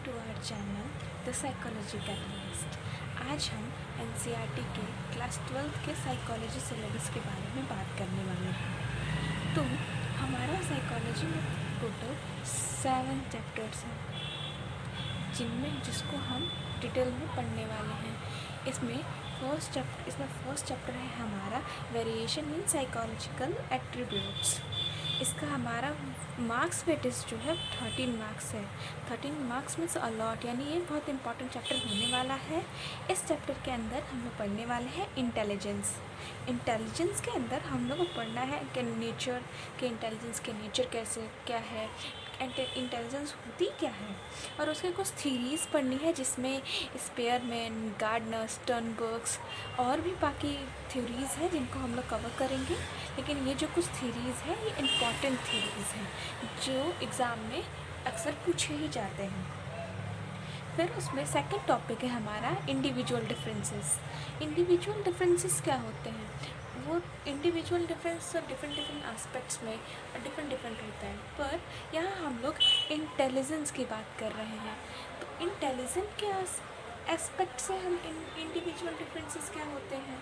To our channel the psychology catalyst. आज हम NCERT के क्लास 12th के साइकोलॉजी सिलेबस के बारे में बात करने वाले हैं। तो हमारा साइकोलॉजी में टोटल 7 चैप्टर्स हैं जिसको हम डिटेल में पढ़ने वाले हैं। इसमें फर्स्ट चैप्टर है हमारा वेरिएशन इन साइकोलॉजिकल एट्रीब्यूट्स। इसका हमारा मार्क्स वेटेज जो है 13 मार्क्स है। 13 मार्क्स मीन्स अलॉट, यानी ये बहुत इंपॉर्टेंट चैप्टर होने वाला है। इस चैप्टर के अंदर हम लोग पढ़ने वाले हैं इंटेलिजेंस के अंदर हम लोग को पढ़ना है कि नेचर के इंटेलिजेंस के नेचर कैसे क्या है, इंटेलिजेंस होती क्या है, और उसके कुछ थीरीज़ पढ़नी है जिसमें स्पेयरमैन, गार्डनर, स्टर्नबर्ग्स और भी बाकी थ्योरीज़ हैं जिनको हम लोग कवर करेंगे। लेकिन ये जो कुछ थ्योरीज़ हैं ये इम्पॉर्टेंट थ्योरीज़ हैं जो एग्ज़ाम में अक्सर पूछे ही जाते हैं। फिर उसमें सेकंड टॉपिक है हमारा इंडिविजुअल डिफरेंसेस क्या होते हैं। वो इंडिविजुअल डिफरेंस डिफरेंट एस्पेक्ट्स में डिफरेंट होता है, पर यहाँ हम लोग इंटेलिजेंस की बात कर रहे हैं। तो इंटेलिजेंस के एस्पेक्ट से हम इंडिविजुअल डिफरेंसेस क्या होते हैं।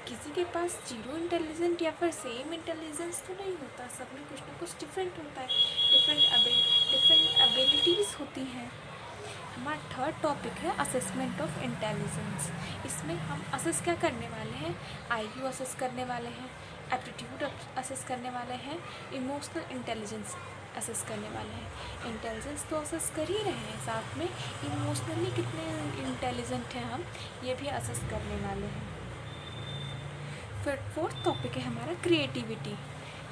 किसी के पास जीरो इंटेलिजेंट या फिर सेम इंटेलिजेंस तो नहीं होता, सब में कुछ ना कुछ डिफरेंट होता है, डिफरेंट एबिलिटीज़ होती हैं। हमारा थर्ड टॉपिक है असेसमेंट ऑफ इंटेलिजेंस। इसमें हम असेस क्या करने वाले हैं, आईक्यू असेस करने वाले हैं, एप्टीट्यूड असेस करने वाले हैं, इमोशनल इंटेलिजेंस असेस करने वाले हैं। इंटेलिजेंस तो असेस कर ही रहे हैं, साथ में इमोशनली कितने इंटेलिजेंट हैं हम, ये भी असेस करने वाले हैं। फिर फोर्थ टॉपिक है हमारा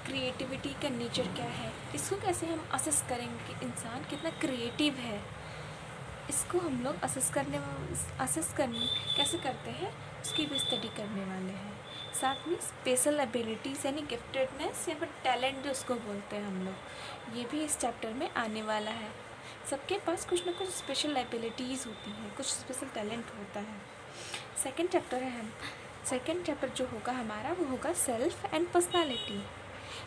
क्रिएटिविटी का नेचर क्या है, इसको कैसे हम असेस करेंगे कि इंसान कितना क्रिएटिव है। इसको हम लोग असेस कैसे करते हैं उसकी भी स्टडी करने वाले हैं। साथ में स्पेशल एबिलिटीज़ यानी गिफ्टेडनेस या फिर टैलेंट जो उसको बोलते हैं हम लोग, ये भी इस चैप्टर में आने वाला है। सबके पास कुछ ना कुछ स्पेशल एबिलिटीज़ होती हैं, कुछ स्पेशल टैलेंट होता है। सेकेंड चैप्टर जो होगा हमारा वो होगा सेल्फ एंड पर्सनालिटी।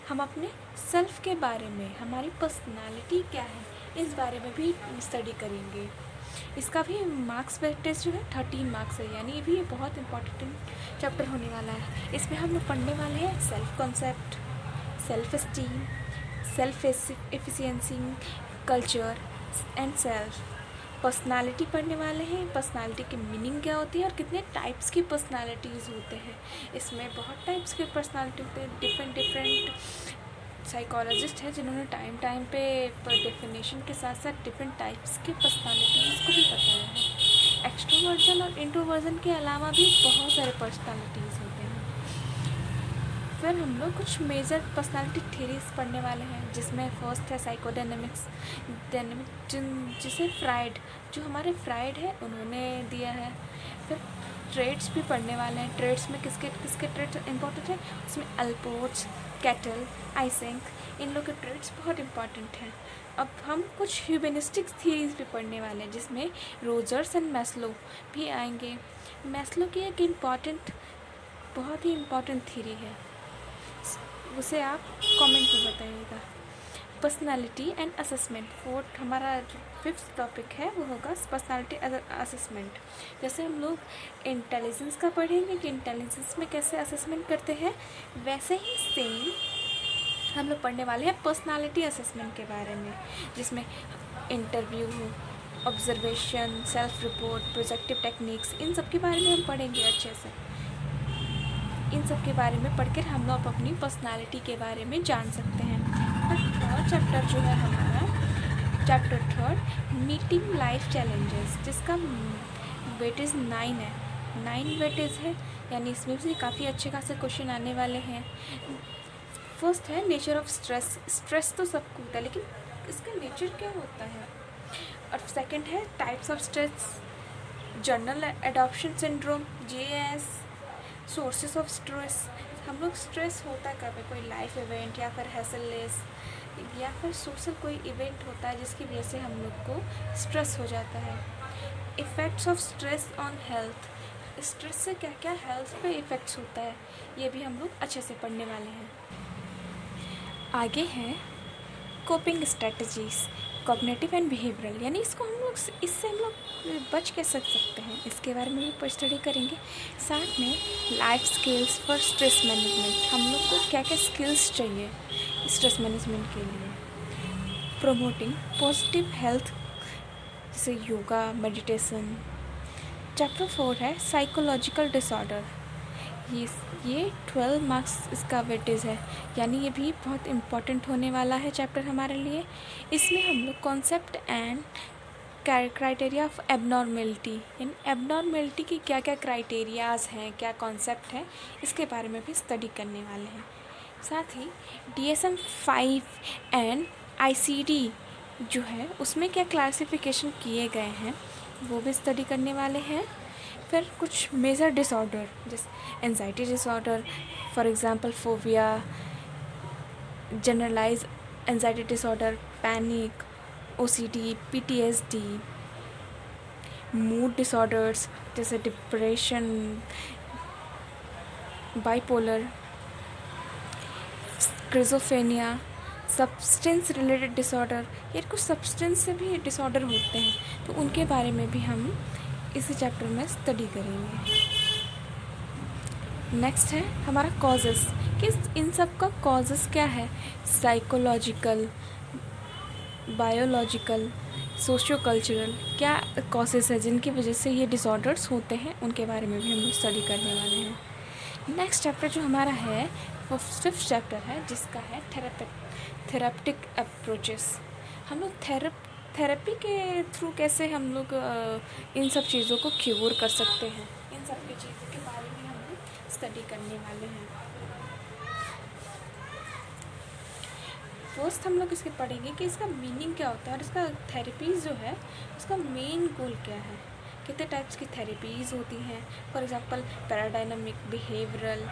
हम अपने सेल्फ के बारे में, हमारी पर्सनालिटी क्या है, इस बारे में भी स्टडी करेंगे। इसका भी मार्क्स वेटेज जो है 13 मार्क्स है, यानी ये भी बहुत इंपॉर्टेंट चैप्टर होने वाला है। इसमें हम लोग पढ़ने वाले हैं self concept, self esteem, self efficiency, culture and self. Personality पढ़ने वाले हैं, पर्सनालिटी की मीनिंग क्या होती है और कितने टाइप्स की पर्सनालिटीज़ होते हैं। इसमें बहुत टाइप्स की पर्सनालिटी होते हैं। डिफरेंट साइकोलॉजिस्ट है जिन्होंने टाइम पे डेफिनेशन के साथ साथ डिफरेंट टाइप्स की पर्सनालिटीज़ को भी बताया है। एक्सट्रोवर्जन और इंट्रोवर्जन के अलावा भी बहुत सारे पर्सनालिटीज़ होते हैं। फिर हम लोग कुछ मेजर पर्सनालिटी थ्योरीज पढ़ने वाले हैं, जिसमें फर्स्ट है साइकोडायनेमिक्स, जिसे जो हमारे फ्राइड है उन्होंने दिया है। फिर ट्रेड्स भी पढ़ने वाले हैं। ट्रेड्स में किसके ट्रेड्स इंपॉर्टेंट है, उसमें अल्पोर्ट्स, कैटल, आइसेंक, इन लोग के ट्रेड्स बहुत इंपॉर्टेंट हैं। अब हम कुछ ह्यूमनिस्टिक थ्योरीज भी पढ़ने वाले हैं, जिसमें रोजर्स एंड मैस्लो भी आएंगे। मैस्लो की एक बहुत ही इम्पॉर्टेंट थ्योरी है, उसे आप कमेंट में बताइएगा। पर्सनालिटी एंड असेसमेंट, हमारा फिफ्थ टॉपिक है वो होगा पर्सनालिटी असेसमेंट। जैसे हम लोग इंटेलिजेंस का पढ़ेंगे कि इंटेलिजेंस में कैसे असेसमेंट करते हैं, वैसे ही सेम हम लोग पढ़ने वाले हैं पर्सनालिटी असेसमेंट के बारे में, जिसमें interview, observation, self report, projective techniques, इन सब के बारे में हम पढ़ेंगे अच्छे से। इन सब के बारे में पढ़कर हम लोग अपनी पर्सनालिटी के बारे में जान सकते हैं। और थर्ड चैप्टर जो है हमारा chapter third, meeting life challenges, जिसका वेटेज 9 है। 9 वेटेज है, यानी इसमें से काफ़ी अच्छे खासे क्वेश्चन आने वाले हैं। फर्स्ट है नेचर ऑफ स्ट्रेस तो सबको होता है, लेकिन इसका नेचर क्या होता है। और सेकंड है types of stress, general adoption syndrome, JAS, sources of stress. हम लोग स्ट्रेस होता है कभी, कोई लाइफ इवेंट या फिर हैसललेस या फिर सोशल कोई इवेंट होता है जिसकी वजह से हम लोग को स्ट्रेस हो जाता है। Effects of stress on health, stress से क्या क्या हेल्थ पे इफ़ेक्ट्स होता है, ये भी हम लोग अच्छे से पढ़ने वाले हैं। आगे हैं coping strategies, cognitive and behavioural, यानी इसको हम लोग इससे हम लोग बच के सकते हैं, इसके बारे में भी स्टडी करेंगे। साथ में life skills for stress management, हम लोग को क्या क्या स्किल्स चाहिए स्ट्रेस मैनेजमेंट के लिए। प्रोमोटिंग पॉजिटिव हेल्थ, जैसे योगा, मेडिटेशन। चैप्टर 4 है साइकोलॉजिकल डिसऑर्डर, ये 12 मार्क्स इसका वेटेज है, यानी ये भी बहुत इम्पॉर्टेंट होने वाला है चैप्टर हमारे लिए। इसमें हम लोग concept and criteria of abnormality, यानी एबनॉर्मेलिटी की क्या क्या क्राइटेरियाज़ हैं, क्या कॉन्सेप्ट है, इसके बारे में भी स्टडी करने वाले हैं। साथ ही DSM-5 एंड ICD जो है उसमें क्या क्लासिफिकेशन किए गए हैं वो भी स्टडी करने वाले हैं। फिर कुछ मेजर डिसऑर्डर, जैसे anxiety disorder, for example phobia, generalize anxiety disorder, panic, OCD, PTSD, mood disorders जैसे depression, bipolar, schizophrenia, substance related disorder, ये कुछ सब्सटेंस से भी डिसऑर्डर होते हैं, तो उनके बारे में भी हम इसी चैप्टर में स्टडी करेंगे। नेक्स्ट है हमारा कॉजेस, कि इन सब का कॉजेस क्या है, साइकोलॉजिकल, बायोलॉजिकल, सोशियो कल्चरल, क्या कॉजेस है जिनकी वजह से ये डिसऑर्डर्स होते हैं, उनके बारे में भी हम लोग स्टडी करने वाले हैं। नेक्स्ट चैप्टर जो हमारा है वो 5th चैप्टर है, जिसका है थेरेप्टिक अप्रोचेस। हम लोग थेरेपी के थ्रू कैसे हम लोग इन सब चीज़ों को क्योर कर सकते हैं, इन सब की चीज़ों के बारे में हम लोग स्टडी करने वाले हैं। फर्स्ट हम लोग इसके पढ़ेंगे कि इसका मीनिंग क्या होता है और इसका थेरेपीज़ जो है उसका मेन गोल क्या है, कितने टाइप्स की थेरेपीज़ होती हैं। फॉर एग्जांपल पैराडायनामिक, बिहेवियरल,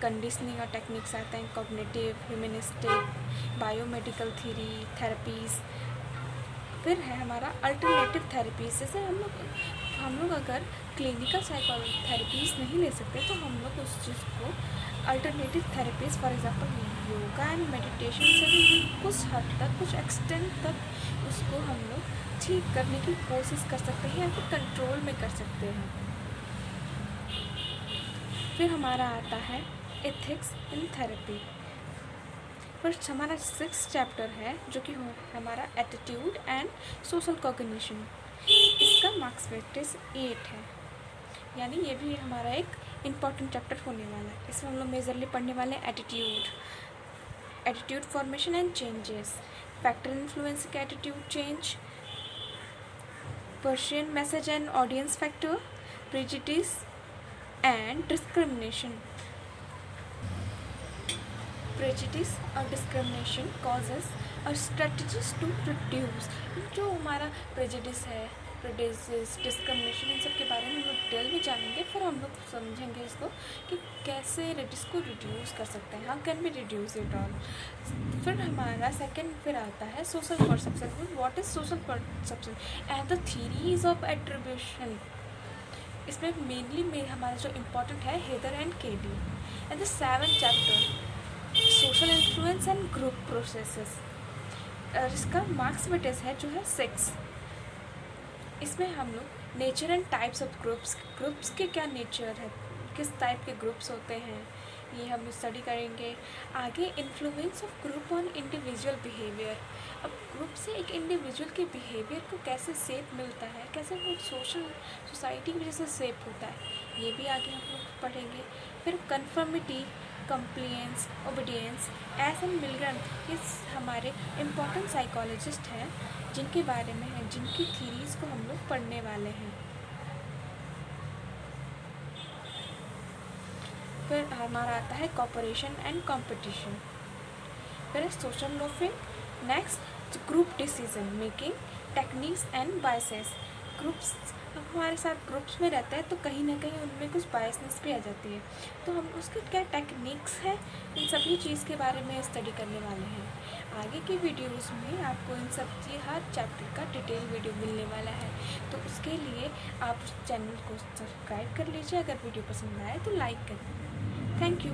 कंडीशनिंग और टेक्निक्स आते हैं, कॉग्निटिव, ह्यूमनिस्टिक, बायोमेडिकल थेरेपीज़। फिर है हमारा अल्टरनेटिव थेरेपीज़, जैसे हम लोग अगर क्लिनिकल साइकोथेरेपीज़ नहीं ले सकते तो हम लोग उस चीज़ को alternative therapies, for example yoga and meditation से भी कुछ हद तक, कुछ एक्सटेंट तक उसको हम लोग ठीक करने की कोशिश कर सकते हैं या फिर कंट्रोल में कर सकते हैं। फिर हमारा आता है एथिक्स इन थेरेपी। फर्स्ट हमारा 6th चैप्टर है जो कि हमारा एटीट्यूड एंड सोशल कॉग्निशन। इसका मार्क्स वेटेज 8 है, यानी ये भी हमारा एक इम्पॉर्टेंट चैप्टर होने वाला है। इसमें हम लोग मेजरली पढ़ने वाले हैं attitude formation and changes, factor influencing attitude change, Persian message and audience factor, prejudice and discrimination, prejudice और डिस्क्रिमिनेशन कॉजेस और स्ट्रेटजीज टू रिड्यूस। जो हमारा प्रेजुडिस है, डिस्क्रिमिनेशन, इन सब के बारे में हम लोग डिटेल में जानेंगे। फिर हम लोग समझेंगे इसको कि कैसे इसको रिड्यूस कर सकते हैं, how can be reduce it all. फिर हमारा सेकंड फिर आता है social perception. What is social perception and the theories of attribution. इसमें मेनली हमारा जो इम्पोर्टेंट है हेदर एंड केली। And the 7th chapter social influence and group processes. इसका मार्क्स वेटेज है जो है 6। इसमें हम लोग nature and types of groups के क्या नेचर है, किस टाइप के ग्रुप्स होते हैं, ये हम स्टडी करेंगे। आगे influence of group on individual behaviour. अब ग्रुप से एक इंडिविजुअल के बिहेवियर को कैसे शेप मिलता है, कैसे वो सोसाइटी की वजह से शेप होता है, ये भी आगे हम लोग पढ़ेंगे। फिर conformity, compliance, obedience, as in Milgram, ये हमारे इम्पोर्टेंट साइकोलॉजिस्ट हैं जिनके बारे में है, जिनकी थीरीज़ को हम लोग पढ़ने वाले हैं। फिर हमारा आता है कॉपरेशन एंड कंपटीशन। फिर social laughing. Next group decision making techniques and biases. Groups हमारे साथ ग्रुप्स में रहते हैं तो कहीं ना कहीं उनमें कुछ बायसनेस भी आ जाती है, तो हम उसके क्या टेक्निक्स हैं, इन सभी चीज़ के बारे में स्टडी करने वाले हैं। आगे की वीडियोस में आपको इन सब की हर चैप्टर का डिटेल वीडियो मिलने वाला है, तो उसके लिए आप चैनल को सब्सक्राइब कर लीजिए। अगर वीडियो पसंद आए तो लाइक कर दीजिए। Thank you.